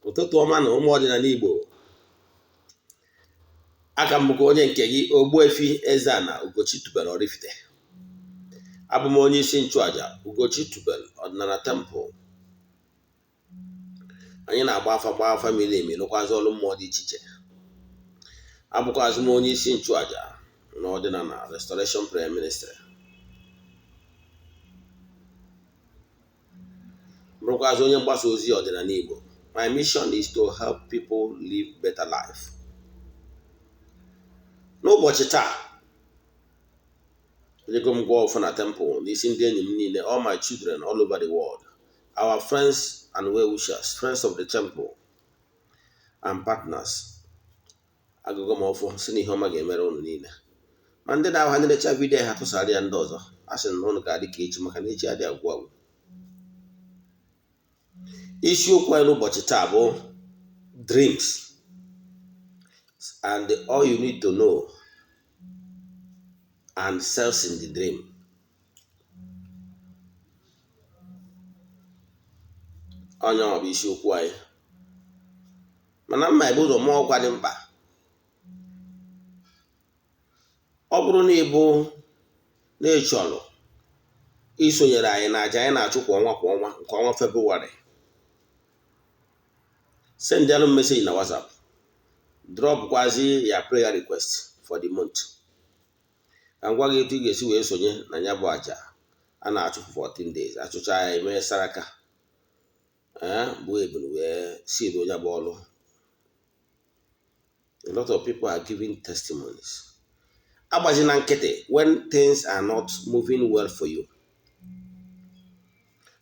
Ụtụtụ ọma na ụmụ ọdịnala Igbo. Aka m bụkwa onye nke gị Ogbuefi EZE-ANA Ugochi tubelu oraifite. Abụ m onye isi nchụaja Ugochi tubelu ọdịnala temple. Anyị na-agba afa miri emi lụkwazị ọrụ mmụọ dị iche iche. Abụkwazị m onye isi nchụaja na ọdịnala restoration prayer ministry. Bụrụkwazị onye mgbasa ozi ọdịnala Igbo. My mission is to help people live better life. N'ụbọchị taa, ego m gwa ọfụ na temple n'isi ndị enyi m niile, all my children all over the world, our friends and well-wishers, friends of the temple and partners. Agụgụ m ọfụ si na ihe ọma ga-emere unu niile. Ma ndị na-ahụ ha na-echa vidiyo ha tụsara ya ndị ọzọ, a sị na unu ga-adị ka echi maka na echi adị agwụ agwụ. Isiokwu anyị n'ụbọchị taa bụ dreams and all you need to know and cells in the dream. Onye ọ bụ isiokwu anyị. Mana mma ibu ụzọ mụọ ọkwa dị mkpa. Ọ bụrụ na ịbụ na-echọrọ isonyere anyị na aja anyị na-achụ kwa ọnwa nke ọnwa February, send them message na WhatsApp. Drop quasi ya prayer request for the month. And gwa gị etu ị ga-esi wee sonye na ya bụ aja a na-achụ for 14 days. Achụcha ya eme saraka. Bụ ebunu wee siri onye bụ ọlụ. A lot of people are giving testimonies. Agbaji na nkịtị when things are not moving well for you.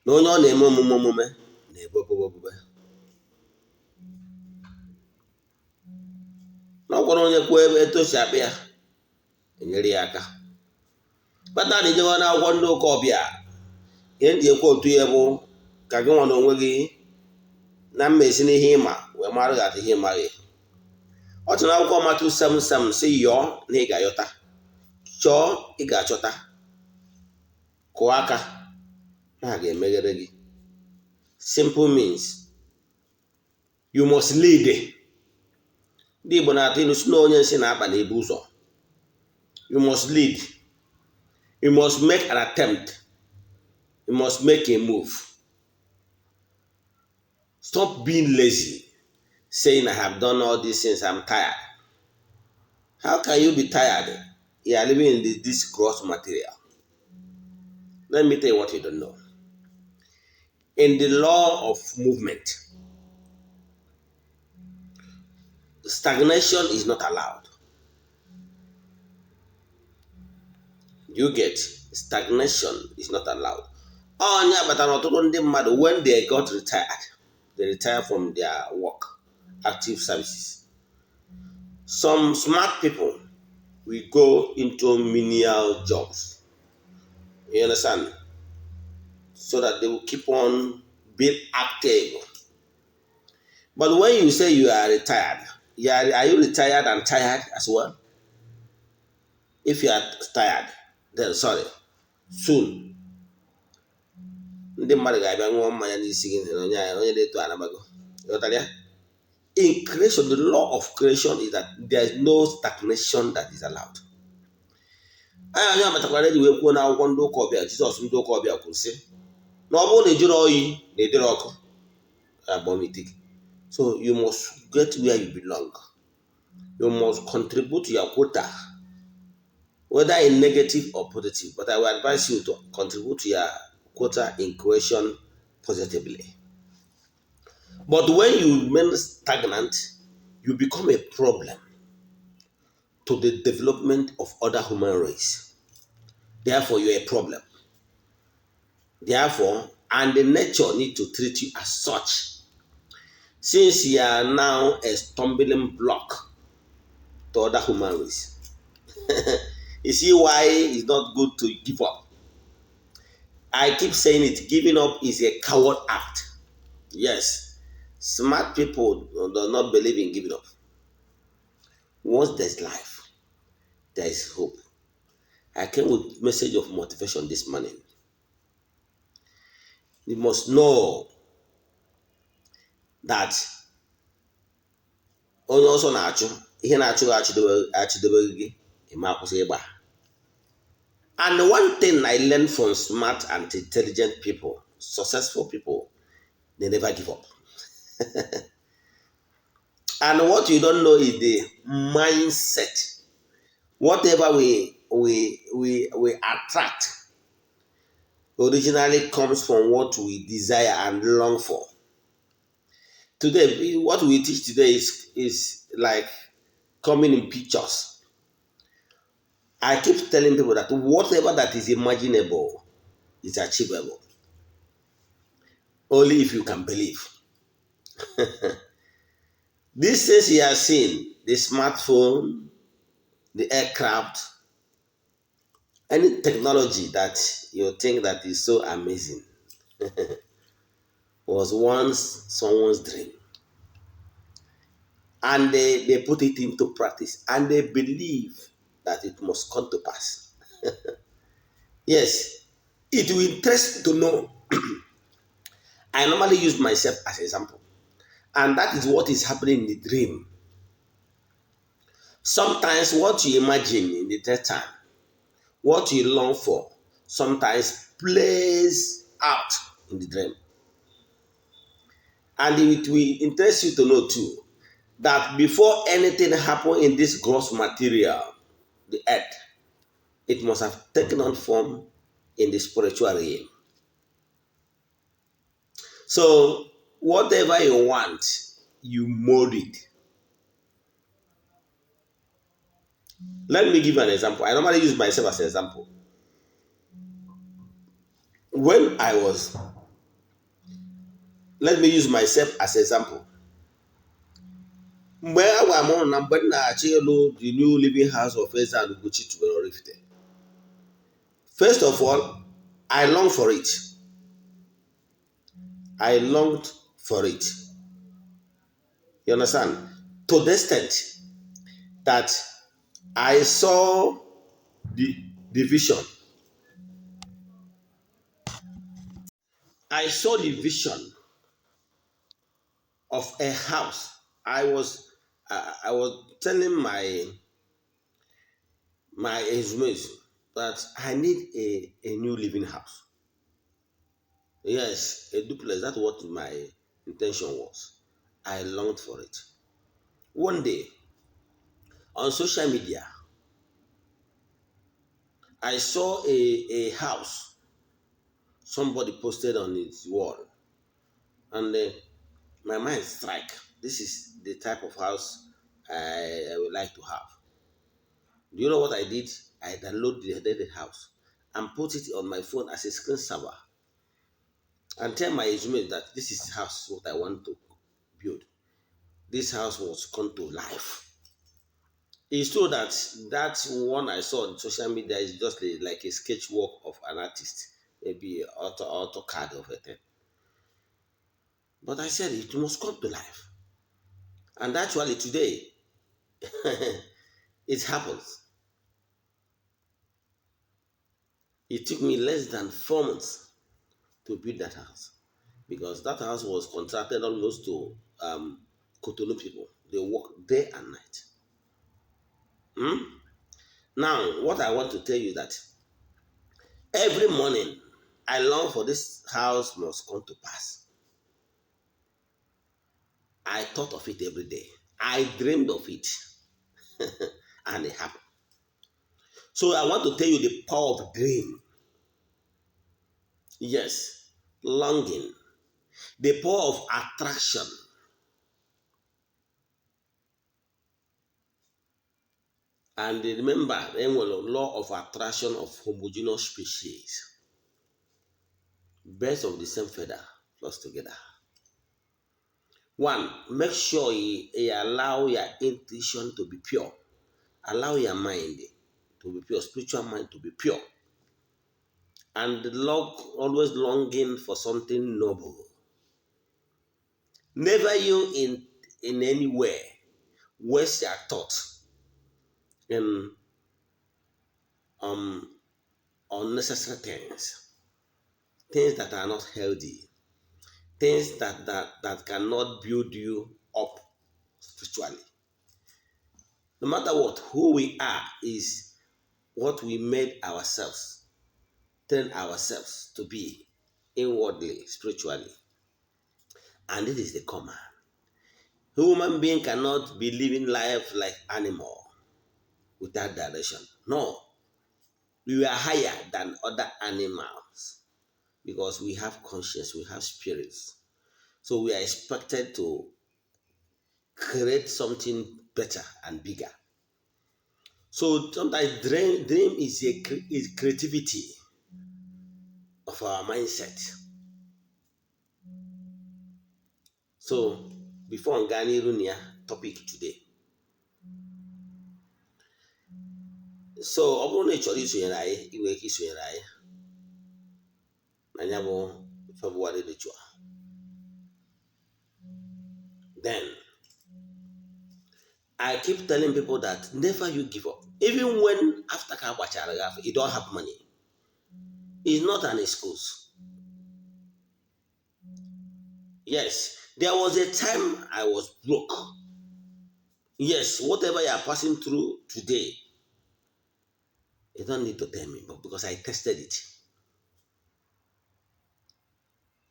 Na onye ọ na-eme omume na-ebobobobube. Na ọ gwara onye kwuo ebe etu si akpa ya, enyere ya aka. Kpata na ijewa na akwụkwọ ndị ụka ọbịa, ihe ndị ekwe otu ya bụ ka gị nwa na onwe gị na mmesi n'ihe ịma wee mara gị atụ ihe ịmaghị. Ọ tụrụ akwụkwọ Matthew 7:7 sị yọọ na ị ga-ayọta, chọọ ị ga-achọta, kụọ aka na a ga-emeghere gị. Simple means you must lead. Ndị Igbo na-atụ ilu si na onye nsị na-akpa na ebu ụzọ. You must lead. You must make an attempt. You must make a move. Stop being lazy, saying I have done all these things, I'm tired. How can you be tired? You are living in this gross material. Let me tell you what you don't know. In the law of movement, stagnation is not allowed. You get stagnation is not allowed. Onya batara ọtụtụ ndị mmadụ when they got retired, they retire from their work, active services. Some smart people will go into menial jobs. You understand? So that they will keep on being active. But when you say you are retired, are you retired and tired as well? If you are tired, then sorry, soon. Ndị mmadụ ga-abịa ṅụọ mmanya n'isi gị na onye na-eto anabago. In creation, the law of creation is that there is no stagnation that is allowed. Anyị amatakwara eji wee kwuo na akwụkwọ ndị ụka ọbịa, Jizọs ndị ụka ọbịa kwuru sị na ọ bụrụ na ejiri oyi na edere ọkụ agbọmitik. So you must get where you belong. You must contribute your quota, whether in negative or positive. But I will advise you to contribute your quota in creation positively. But when you remain stagnant, you become a problem to the development of other human race. Therefore, you're a problem. Therefore, and the nature need to treat you as such. Since you are now a stumbling block to other human race. You see why it's not good to give up. I keep saying it, giving up is a coward act. Yes, smart people do not believe in giving up. Once there's life, there is hope. I came with a message of motivation this morning. You must know that onye ọsọ na-achụ ihe na-achụ gị achịdobeghị gị ịma akwụsị ịgba. And one thing I learned from smart and intelligent people, successful people, they never give up. And what you don't know is the mindset. Whatever we attract originally comes from what we desire and long for. Today, what we teach today is like coming in pictures. I keep telling people that whatever that is imaginable is achievable. Only if you can believe. These things you are seeing, the smartphone, the aircraft, any technology that you think that is so amazing was once someone's dream. And they put it into practice and they believe that it must come to pass. Yes, it will interest to know. I normally use myself as an example. And that is what is happening in the dream. Sometimes what you imagine in the daytime, what you long for, sometimes plays out in the dream. And it will interest you to know too that before anything happened in this gross material, the earth, it must have taken on form in the spiritual realm. So whatever you want, you mold it. Let me give you an example. I normally use myself as an example. When I was, let me use myself as an example. Mgbe agwa m ọrụ na mgbe m na-achọ ịlụ the new living house of EZE-ANA Ugochi tubelu oraifite. First of all, I longed for it. I longed for it. You understand? To the extent that I saw the vision. I saw the vision of a house. I was telling my estimates that I need a new living house. Yes, a duplex. That's what my intention was. I longed for it. One day, on social media, I saw a house somebody posted on its wall, and my mind struck. This is the type of house I would like to have. Do you know what I did? I downloaded the house and put it on my phone as a screensaver and tell my estimate that this is the house what I want to build. This house was come to life. It's true that that one I saw on social media is just like a sketch work of an artist, maybe AutoCAD of a thing. But I said it must come to life. And actually today, it happens. It took me less than 4 months to build that house because that house was contracted almost to Cotonou people. They work day and night. Now, what I want to tell you that every morning I long for this house must come to pass. I thought of it every day. I dreamed of it. And it happened. So I want to tell you the power of dream. Yes, longing. The power of attraction. And remember, then the law of attraction of homogeneous species. Birds of the same feather flock together. One, make sure you allow your intuition to be pure. Allow your mind to be pure, spiritual mind to be pure. And always longing for something noble. Never you in any way waste your thoughts in unnecessary things that are not healthy, things that cannot build you up spiritually. No matter what, who we are is what we made ourselves, train ourselves to be inwardly, spiritually. And this is the command. Human being cannot be living life like animal without direction. No, we are higher than other animals because we have conscience, we have spirits. So we are expected to create something better and bigger. So sometimes dream is creativity of our mindset. So before Ngani Runia topic today. So ọ bụrụ na ị chọrọ isonyere anyị ị nwere ike isonyere anyị na ya bụ February ritual. Then I keep telling people that never you give up. Even when after ka agbachara gị afọ, you don't have money. It's not an excuse. Yes, there was a time I was broke. Yes, whatever you are passing through today, you don't need to tell me, but because I tested it.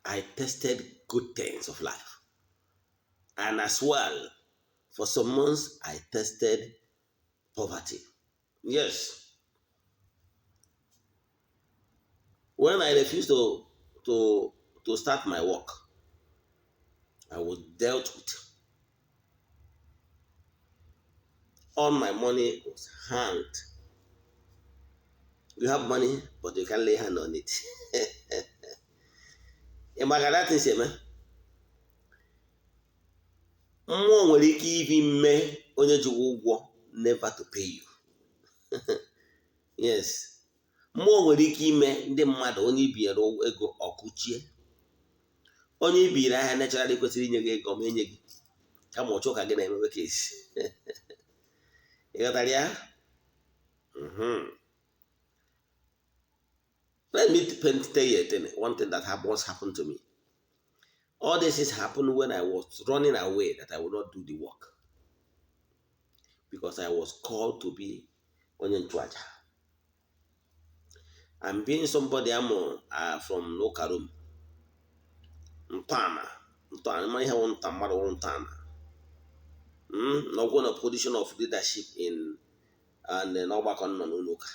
I tested good things of life. And as well, for some months, I tested poverty. Yes. When I refused to start my work, I was dealt with. All my money was hanged. You have money, but you can't lay hand on it. That thing say, man, mmụọ nwere ike ibi mee onye ji ụgwọ never to pay you. Yes. Mmụọ nwere ike ime ndị mmadụ onye ibinyere ego ọkụchie. Onye ibiri ahịa naturally kwesịrị inye gị ego ma enye gị kama ọchọ ka gị na-emebe ka esi. Ị ghọtara ya? Let me tell you one thing that once happened to me. All this has happened when I was running away that I would not do the work. Because I was called to be onye nchụaja. I'm being somebody from Nokarum. Ntana. I have one Ntana. Not going to position of leadership in and then back on Nonuka.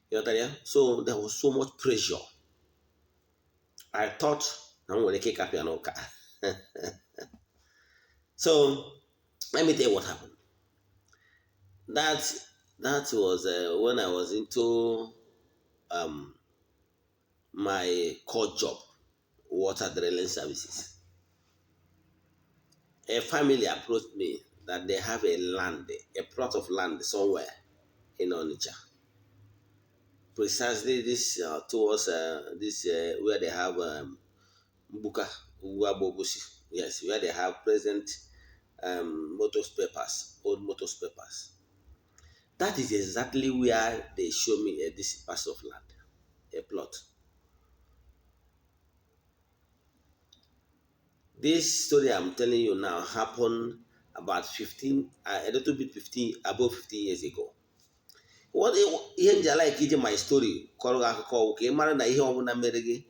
You know, so there was so much pressure. I thought I'm going to kick up your So let me tell you what happened. That was when I was into my core job, water drilling services. A family approached me that they have a plot of land somewhere in Onitsha. Precisely this towards this where they have Mbuka Uwabobusi. Yes, where they have present motor papers, old motor papers. That is exactly where they show me this parcel of land, a plot. This story I'm telling you now happened about 15, a little bit 15, above 15 years ago. What ihe nji like ije my story kọrọ gị akụkọ ka ị mara na ihe ọbụla mere gị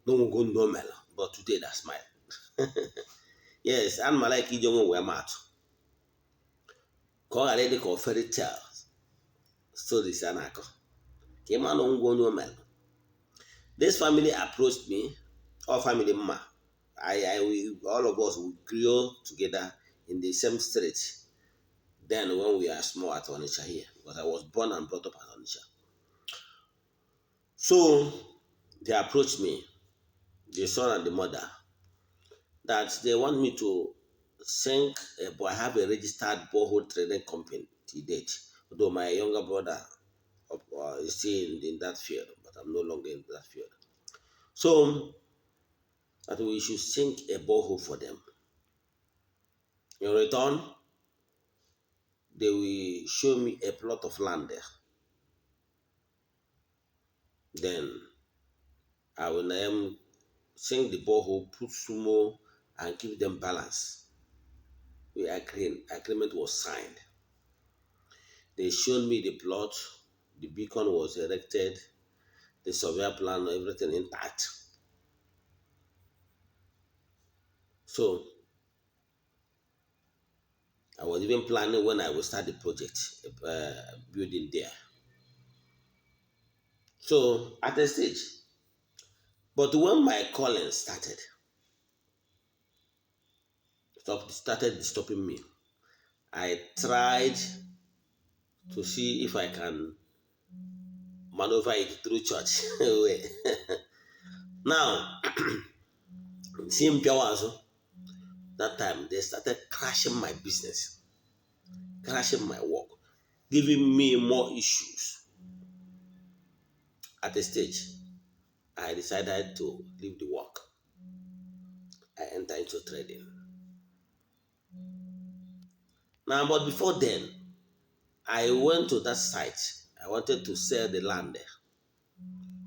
n'onwego ndụ mere, but today that's mine. Yes, and ma like ije onwe wee matụ ka ọ ghara ịdị ka fairy tales stories a na-akọ ka ị mara na onwego onye o mere. This family approached me, all family mma. All of us we grew together in the same street. Then when we are small at Onitsha here, because I was born and brought up at Onitsha. So they approached me, the son and the mother, that they want me to sink, but I have a registered borehole trading company to date. Although my younger brother is still in that field, but I'm no longer in that field. So that we should sink a borehole for them. In return, they will show me a plot of land there. Then I will sink the borehole, put sumo, and give them balance. Agreement was signed. They showed me the plot, the beacon was erected, the surveyor plan, everything intact. So I was even planning when I will start the project, building there. So at a stage, but when my calling started disturbing me, I tried to see if I can maneuver it through church. Now, seeing Piawazo, that time they started crashing my business, crashing my work, giving me more issues. At a stage, I decided to leave the work. I entered into trading. Now, but before then, I went to that site. I wanted to sell the land there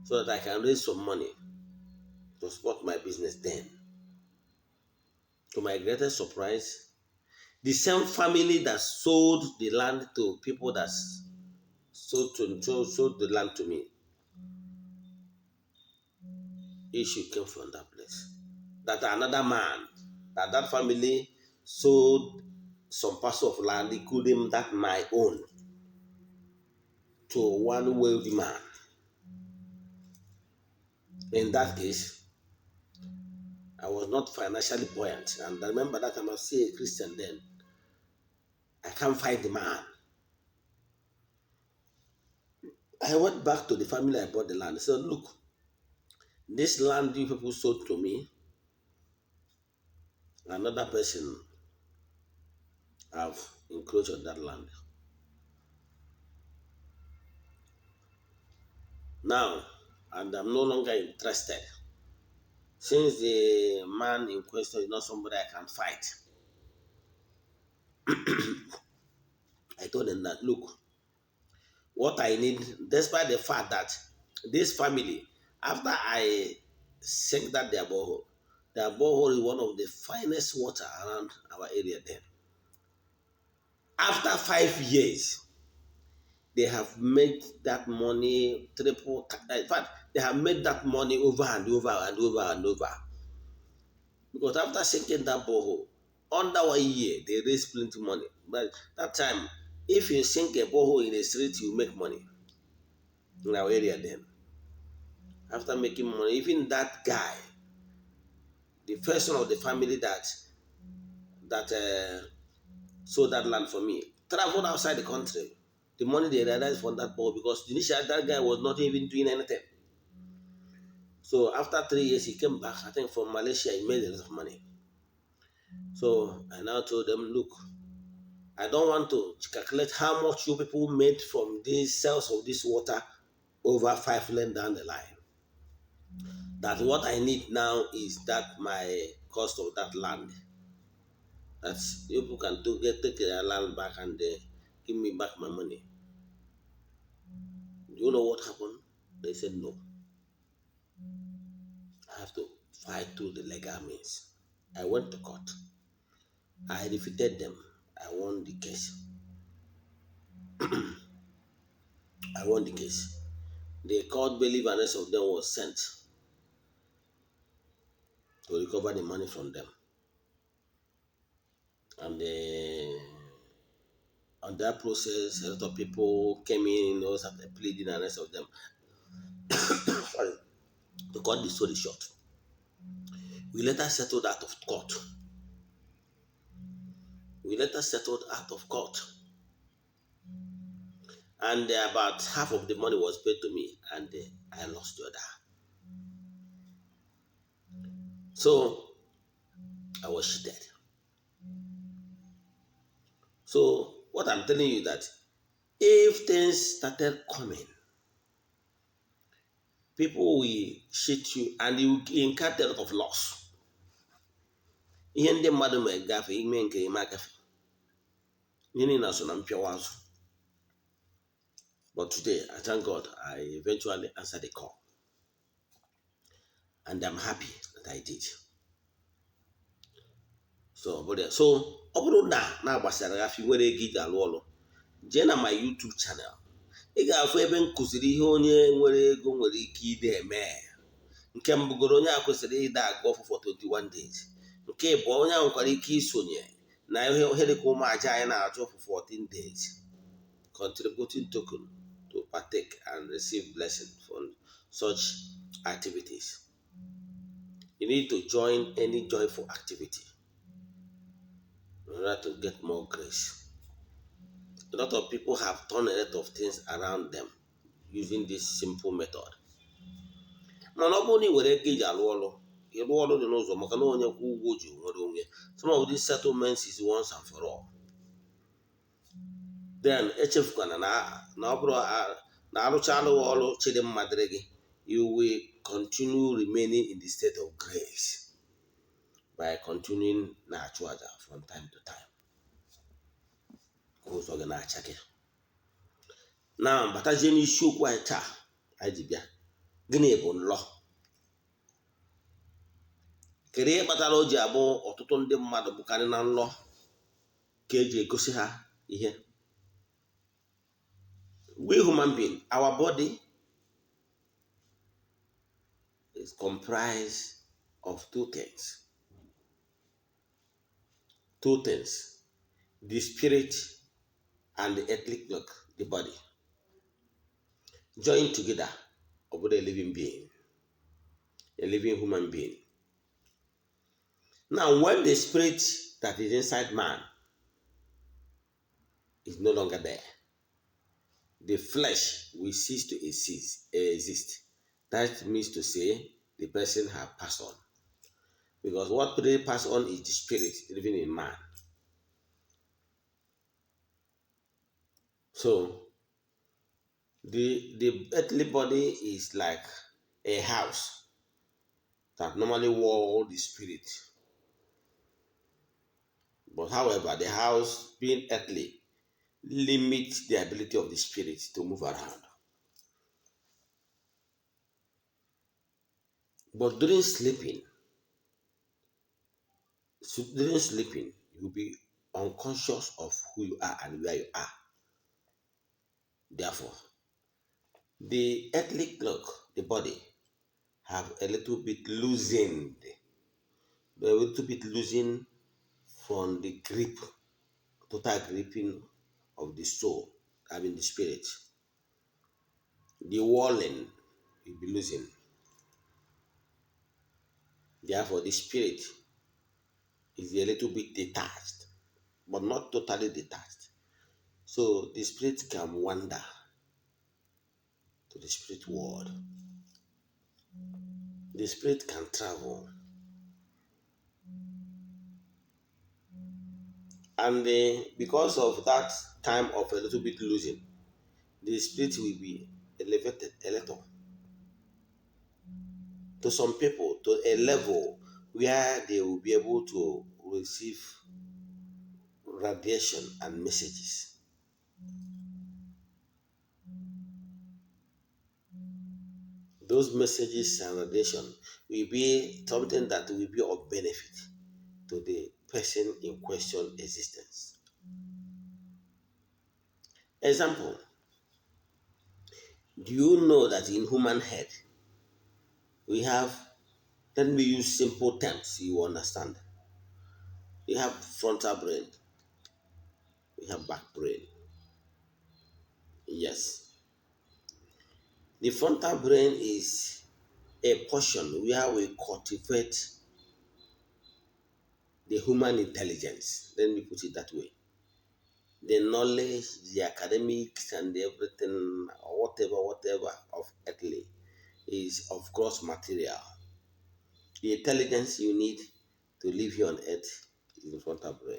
so that I can raise some money to support my business then. To my greatest surprise, the same family that sold the land to people that sold the land to me, issue came from that place. That another man, that family sold some parcel of land, including that my own, to one wealthy man. In that case, I was not financially buoyant. And I remember that time I was still a Christian then. I can't find the man. I went back to the family I bought the land. I said, look, this land you people sold to me, another person have encroached on that land. Now, and I'm no longer interested. Since the man in question is not somebody I can fight, I told them that, look, what I need, despite the fact that this family, after I sank that their borehole is one of the finest water around our area then. After 5 years, they have made that money triple. In fact, they have made that money over and over and over and over. Because after sinking that borehole, under 1 year, they raised plenty money. But that time, if you sink a borehole in a street, you make money in our area then. After making money, even that guy, the first one of the family that sold that land for me, traveled outside the country. The money they realized from that borehole, because initially that guy was not even doing anything. So after 3 years, he came back, I think from Malaysia, he made a lot of money. So I now told them, look, I don't want to calculate how much you people made from these sales of this water over 5 years down the line. That what I need now is that my cost of that land. That you people can take their land back and give me back my money. Do you know what happened? They said no. I have to fight through the legal means. I went to court. I defeated them. I won the case. I won the case. The court bailiff and rest of them was sent to recover the money from them. And on that process, a lot of people came in, those after pleading and rest of them. Sorry. To cut the story short, we later settled out of court. And about half of the money was paid to me, and I lost the other. So I was cheated. So what I'm telling you that if things started coming, people will cheat you and you will incur a lot of loss. Ihe ndị mmadụ ma gafe ime nke ime agafe. Ihe niile so na mpịawa azụ. But today, I thank God, I eventually answered the call. And I'm happy that I did. So, ọ bụrụ na na-agbasara gafe nwere ego iji alụ ọrụ, jee na my YouTube channel. Ị ga-afụ ebe m kụziri ihe onye nwere ego nwere ike ide eme. Nke mbụgoro onye a kwesịrị ịda agụ ọfụ for 21 days. Nke bụ onye ahụ nwekwara ike isonye na ihe dịka ụmụ aja anyị na-achụ for 14 days, contributing token to partake and receive blessing from such activities. You need to join any joyful activity in order to get more grace. A lot of people have done a lot of things around them using this simple method. Mana ọ bụrụ na ị were ego iji alụ ọrụ, ịrụ ọrụ dị n'ụzọ maka na onye kwụ ụgwọ ji nwere onwe. Some of these settlements is once and for all. Then echefukwana na ọ bụrụ na arụcha alụghị ọrụ chịrị mma dịrị gị, you will continue remaining in the state of grace by continuing na-achụ aja from time to time. Ụzọ gị na-acha gị. Na batazie n'isiokwu anyị taa anyị ji bịa. Gịnị bụ nlọ? Kedu ihe kpatara o ji abụ ọtụtụ ndị mmadụ bụkarị na nlọ ka eji egosi ha ihe? We human being, our body is comprised of two things. Two things. The spirit and the etheric cloak, the body. Joined together about a living being. A living human being. Now, when the spirit that is inside man is no longer there, the flesh will cease to exist. That means to say the person has passed on. Because what really passed on is the spirit living in man. So, the earthly body is like a house that normally holds the spirit. But however, the house being earthly limits the ability of the spirit to move around. But during sleeping, you'll be unconscious of who you are and where you are. Therefore, the earthly cloak, the body, have a little bit loosened. They're a little bit loosened from the grip, total gripping of the soul, having the spirit. The walling will be loosened. Therefore, the spirit is a little bit detached, but not totally detached. So the spirit can wander to the spirit world. The spirit can travel. And because of that time of a little bit losing, the spirit will be elevated a little. To some people, to a level where they will be able to receive radiation and messages. Those messages and radiation will be something that will be of benefit to the person in question existence. Example, do you know that in human head we have, let me use simple terms you understand. We have frontal brain, we have back brain. Yes. The frontal brain is a portion where we cultivate the human intelligence. Let me put it that way. The knowledge, the academics, and everything, or whatever of earthly is of gross material. The intelligence you need to live here on earth is the frontal brain.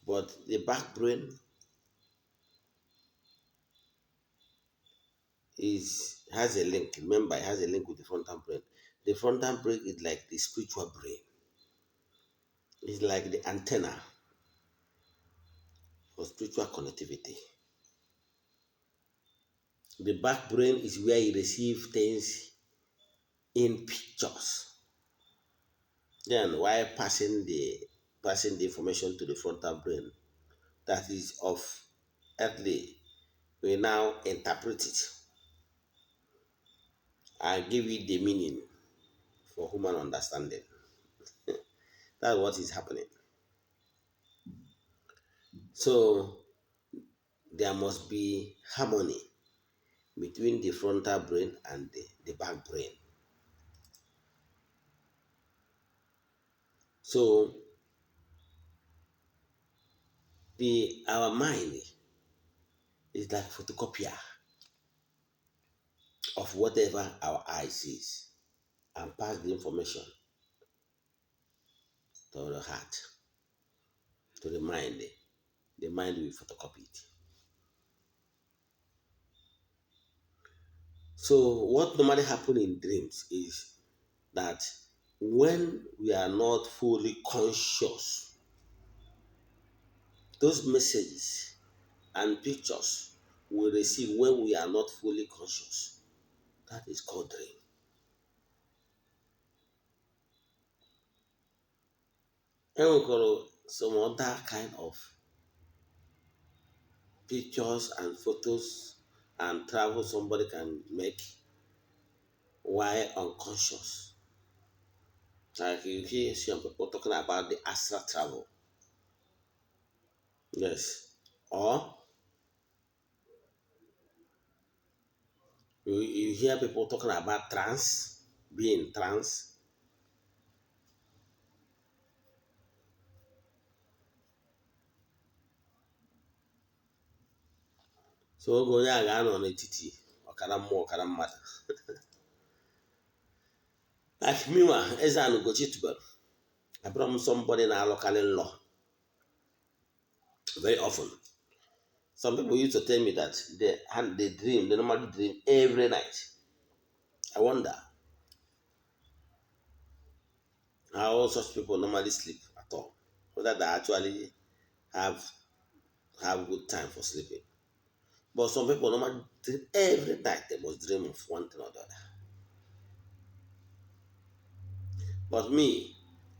But the back brain has a link. Remember, it has a link with the frontal brain. The frontal brain is like the spiritual brain. It's like the antenna for spiritual connectivity. The back brain is where you receive things in pictures. Then while passing the information to the frontal brain that is of earthly, we now interpret it and give it the meaning for human understanding. That's what is happening. So there must be harmony between the frontal brain and the back brain. So the our mind is like photocopier of whatever our eye sees and pass the information to the heart, to the mind. The mind will photocopy it. So what normally happens in dreams is that when we are not fully conscious, those messages and pictures we receive when we are not fully conscious. That is called dream. And we call some other kind of pictures and photos and travel somebody can make while unconscious. Like you hear some people talking about the astral travel. Yes. Or you hear people talking about trance, being trance. So oge onye a ga-anọ n'etiti ọkara mmụọ ọkara mmadụ. Like mewa Eze-Ana Ugochi tubelu. I brought somebody na-alụkarị nlọ very often. Some people used to tell me that they normally dream every night. I wonder how such people normally sleep at all. Whether they actually have good time for sleeping. But some people normally dream every night. They must dream of one thing or the other. But me,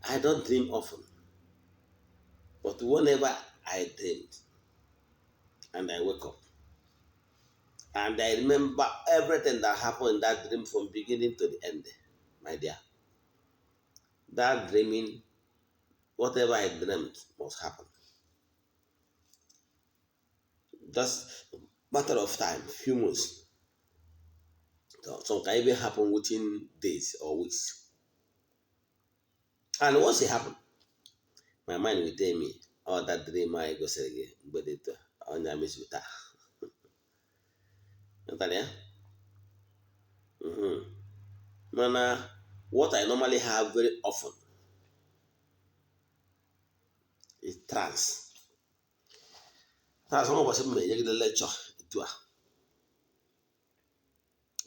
I don't dream often. But whenever I dreamed and I wake up, and I remember everything that happened in that dream from beginning to the end, my dear. That dreaming, whatever I dreamt must happen. Just matter of time, few months. So some can even happen within days or weeks. And once it happen, my mind will tell me, oh, that dream I go say again, but it on your miss with that. Natalia? Mana, what I normally have very often is trance. Trance, one of us may get the lecture,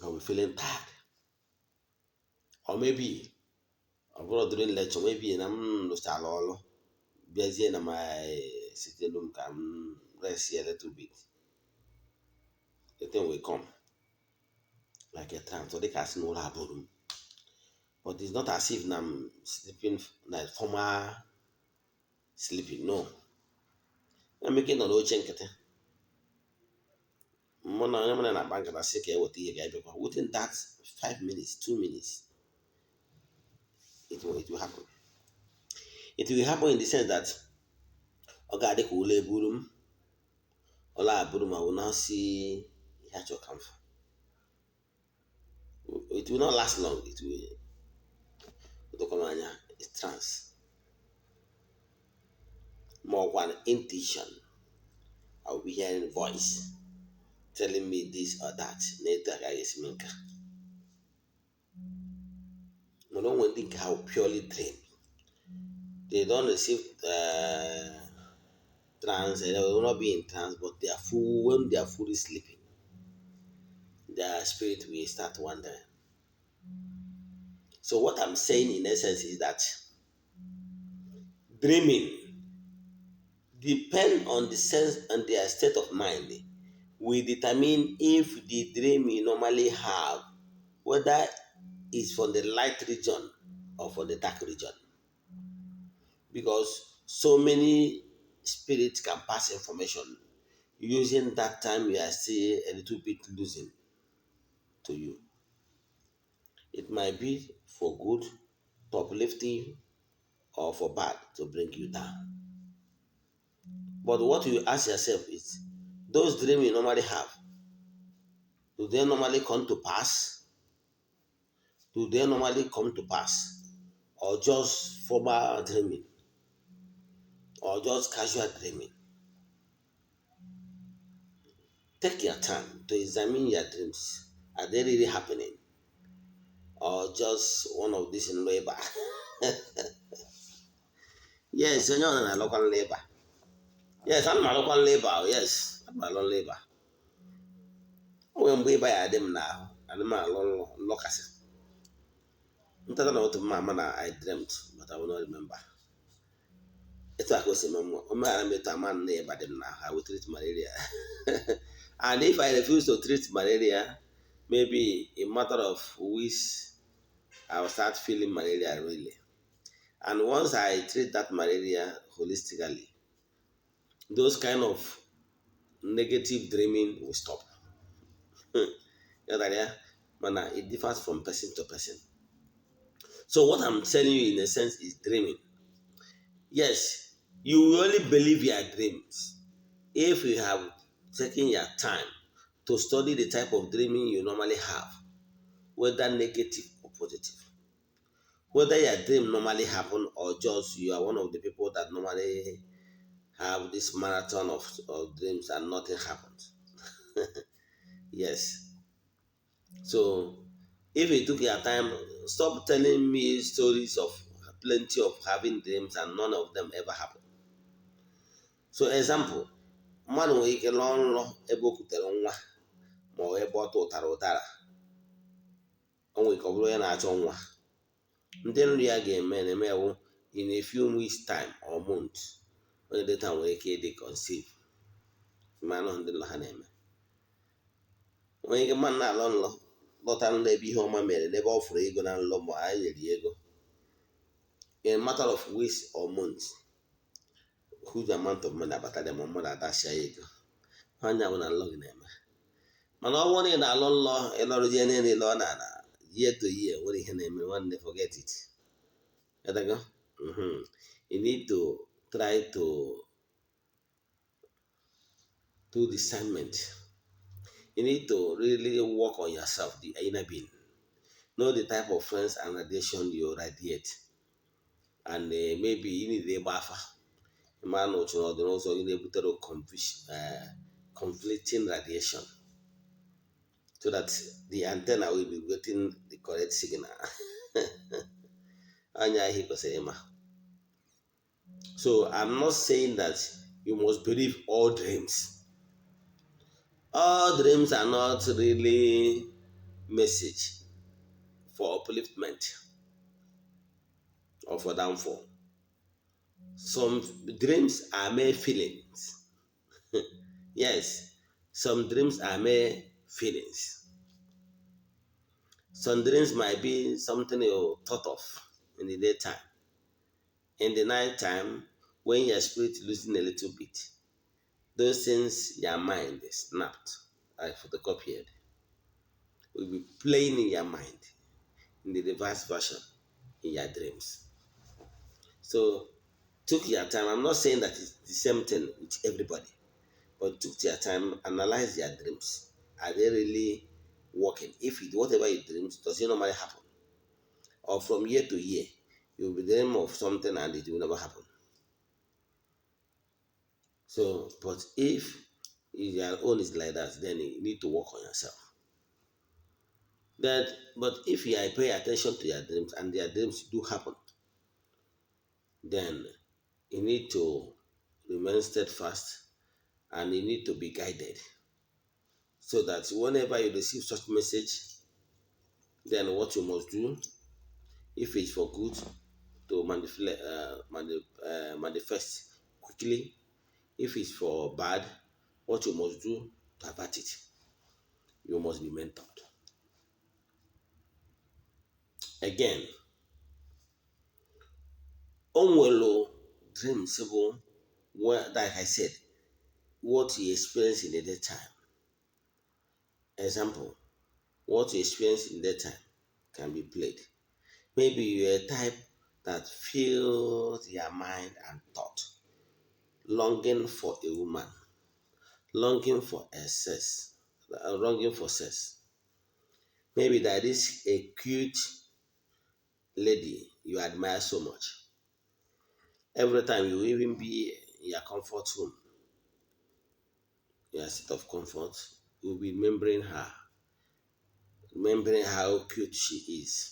I'll be feeling tired. Or maybe, abroad during lecture, maybe I'm lost all. Busy in my sitting room, can rest here a little bit. The thing will come like a trance, so they can see no room. But it's not as if I'm sleeping like former sleeping. No, I'm making an old chenkete. Na bank na sick within that 5 minutes, 2 minutes, it will happen. It will happen in the sense that okay, they cool burum, ola burum, I will now see your comfort. It will not last long. It will come on, it's trance. More one intuition. I will be hearing voice telling me this or that. No one will think how purely dream. They don't receive trance, they will not be in trance, but they are full when they are fully sleeping. Their spirit will start wandering. So what I'm saying in essence is that dreaming depend on the sense and their state of mind will determine if the dream you normally have, whether it's from the light region or from the dark region. Because so many spirit can pass information using that time you are still a little bit losing to you. It might be for good, to uplift you, or for bad, to bring you down. But what you ask yourself is, those dreams you normally have, do they normally come to pass? Do they normally come to pass? Or just formal dreaming? Or just casual dreaming? Take your time to examine your dreams. Are they really happening? Or just one of these in labor? Yes, onye ọ na-alụkwa labor. Yes, ana m alụkwa labor. Yes, ana m alụ labor. O nwere mgbe ịba ya adị m n'ahụ, ana m alụ nlọkasị. Ntata na otu mma ama na I dreamt, but I will not remember. Etu aka o si eme mmụọ, o meghara m etu ama na ịba dị m n'ahụ, I will treat malaria. And if I refuse to treat malaria, maybe a matter of weeks, I will start feeling malaria really. And once I treat that malaria holistically, those kind of negative dreaming will stop. Yeah, it differs from person to person. So what I'm telling you in a sense is dreaming. Yes, you will only believe your dreams if you have taken your time to study the type of dreaming you normally have, whether negative or positive. Whether your dream normally happen or just you are one of the people that normally have this marathon of dreams and nothing happens. Yes. So if you took your time, stop telling me stories of plenty of having dreams and none of them ever happen. So example, mmadụ nwere ike lụọ nrọ ebe o kutere nwa ma ọ ebe ọ tụtara ụdara. O nwere ike ọ bụrụ onye na-achọ nwa. Ndị nri ya ga-eme na-emewu in a few weeks time or months. Onye dịta nwere ike ịdị conceive. Mmanụ ndị nlọ ha na-eme. Onye ike mmadụ na-alọ nlọ lọta nlọ ebe ihe ọma mere n'ebe ọ fụrụ ego na nlọ ma anyị nyere ego. In a matter of weeks or months, huge amount of money abatara ma mmadụ adasịa ya ego. Anya bụ na nlọ gị na-eme. Mana ọ bụrụ na ị na-alụ nlọ ịlọrụ jee niile ịlọ na year to year nwere ihe na-eme nwanne forget it. You need to try to do discernment. You need to really work on yourself, the inner being. Know the type of friends and radiation you radiate. And maybe you need a buffer. Man also you need to conflicting radiation so that the antenna will be getting the correct signal. So I'm not saying that you must believe all dreams. All dreams are not really message for upliftment or for downfall. Some dreams are mere feelings. Yes, some dreams are mere feelings. Some dreams might be something you thought of in the daytime. In the night time, when your spirit losing a little bit, those things your mind is snapped, like photocopied, will be playing in your mind in the reverse version in your dreams. So took your time. I'm not saying that it's the same thing with everybody, but took your time, analyze your dreams. Are they really working? If whatever you dreams, does it normally happen? Or from year to year, you'll be dreaming of something and it will never happen. So, but if your own is like that, then you need to work on yourself. But if you pay attention to your dreams and your dreams do happen, then you need to remain steadfast and you need to be guided. So that whenever you receive such message, then what you must do, if it's for good, to manifest quickly. If it's for bad, what you must do to avert it, you must be mentored. Again, onwelo dreams bụ Well, like I said, what you experience in the daytime. Example, what you experience in the daytime can be played. Maybe you're a type that fills your mind and thought, longing for a woman, longing for sex, longing for sex. Maybe that is a cute lady you admire so much. Every time you even be in your comfort room, your seat of comfort, you'll be remembering how cute she is.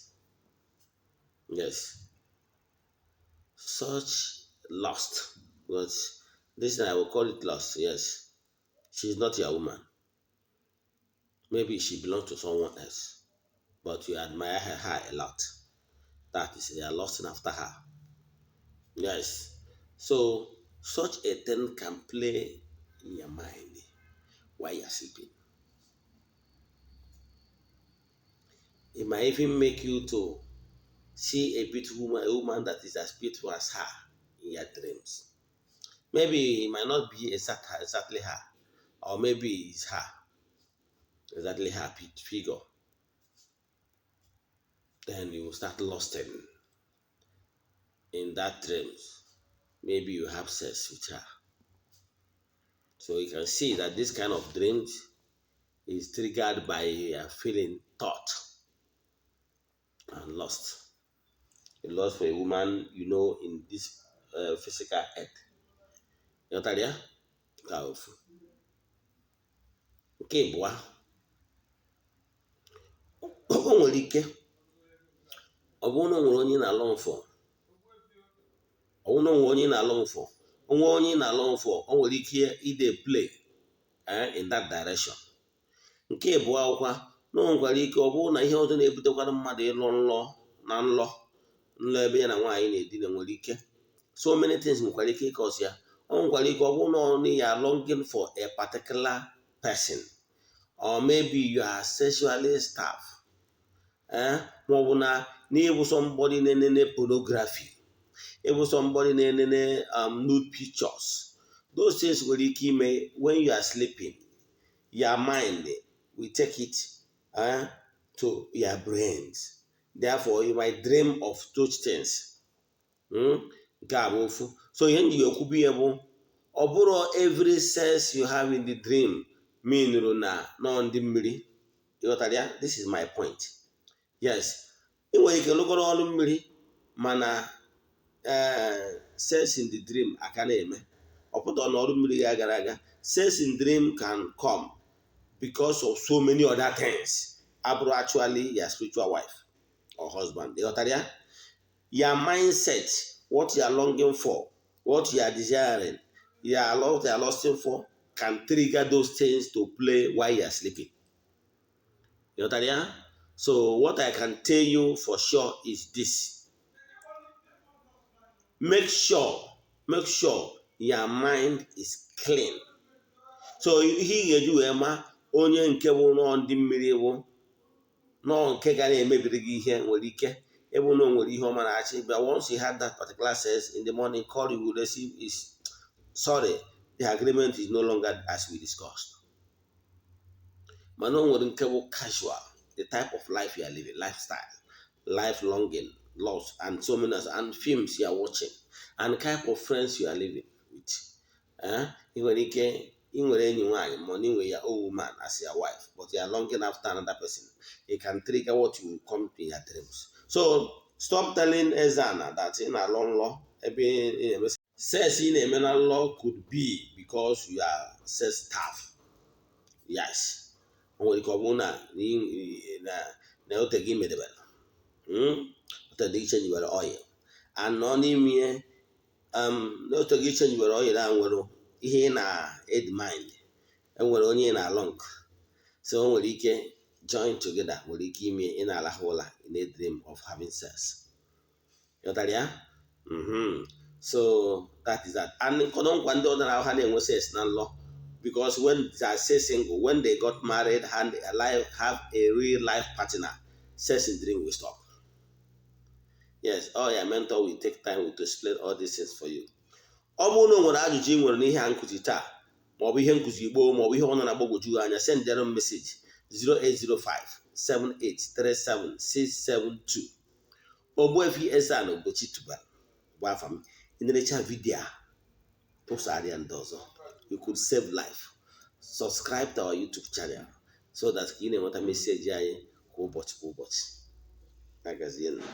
Yes, such lust. But this I will call it lust. Yes, she's not your woman. Maybe she belongs to someone else, but you admire her a lot. That is, they are lusting after her. Yes. So such a thing can play in your mind while you're sleeping. It might even make you to see a beautiful woman, a woman that is as beautiful as her in your dreams. Maybe it might not be exactly her, or maybe it's her, exactly her figure. Then you will start lusting in that dreams. Maybe you have sex with her. So you can see that this kind of dreams is triggered by a feeling thought and lust. A lust for a woman, in this physical earth. Ịghọtara ya? Ka ofu. Nke ịbụa, o nwere ike ọ bụrụ na o nwere onye na-alụ mfọ, ọ bụrụ na o nwere onye na-alụ mfọ, onwe onye na-alụ mfọ, o nwere ike ide play in that direction. Nke ịbụọ akwụkwa na o nwekwara ike ọ bụrụ na ihe ọzọ na-ebutekwara mmadụ ịlụ nlọ ebe ya na nwaanyị na-edina nwere ike. So many things nwekwara ike ịkọsi ya. Ọ nwekwara ike ọ bụrụ na ọ ya longing for a particular person, or maybe you are sexually starved, ma ọ bụ na n'ịbụ somebody na-enene pornography, ịbụ somebody na-enene nude pictures. Those things nwere ike ime when you are sleeping, your mind will take it to your brains. Therefore, you might dream of those things. Nke a bụ ofu. So ihe ndị ga-ekwubu ihe bụ ọ bụrụ every sense you have in the dream meanụrụ na nọ ndị mmiri. Ịghọtara ya? This is my point. Yes, ị nwere ike lụgoro ọrụ mmiri mana sense in the dream aka na-eme. Ọ pụtara na ọrụ mmiri ya gara aga. Sense in dream can come because of so many other things. Abụrụ actually your spiritual wife or husband. Ịghọtara ya? Your mindset, what you are longing for, what you are desiring, what you are lusting for, can trigger those things to play while you are sleeping. You know that, yeah? So what I can tell you for sure is this. Make sure your mind is clean. So he ga-eji wee ma onye nke bụ nọ ndị mmiri bụ nọ nke ga na-emebiri gị ihe nwere ike ịbụ na o nwere ihe ọma na-achị. But once you had that particular sense in the morning, call you will receive is sorry, the agreement is no longer as we discussed. Mana o nwere nke bụ casual, the type of life you are living, lifestyle, life longing, loss, and so many, and films you are watching, and type of friends you are living with. Ị nwere ike ị nwere enyi nwaanyị ma na inwe ya old woman as your wife, but you are longing after another person. It can trigger what you come to your dreams. So stop telling EZE-ANA that in a long law, sex in a mental law could be because you are sex starved. Yes. O nwere ike ọ bụrụ na o teghị imedebere oteghị ichenjiwere oil and nọ n'ime na oteghị ichenjiwere oil a nwere ihe ị na-ed mind, enwere onye ị na-along. So o nwere ike join together nwere ike ime ị na-alahụ ụla in a dream of having sex. Ghọtara ya? So that is that. And nkwa ndị ọdịnala ha na-enwe sex na nlọ because when they are single, when they got married and have a real life partner, sex in dream will stop. Yes, your mentor will take time to explain all these things for you. ọ bụrụ na o nwere ajụjụ ị nwere n'ihe a nkụzi taa maọbụ ihe nkụzi Igbo maọbụ ihe ọ nọ na-agbagwoju anya, sendere m meseji 08057837672. Ogbuefi EZE-ANA Ugochi tubelu bụ afa m. Ị na-erecha vidiyo a tụsara ndị ọzọ, you could save life. Subscribe to our YouTube channel so that ị na-enweta meseji anyị kwa ụbọchị. Agazienụ.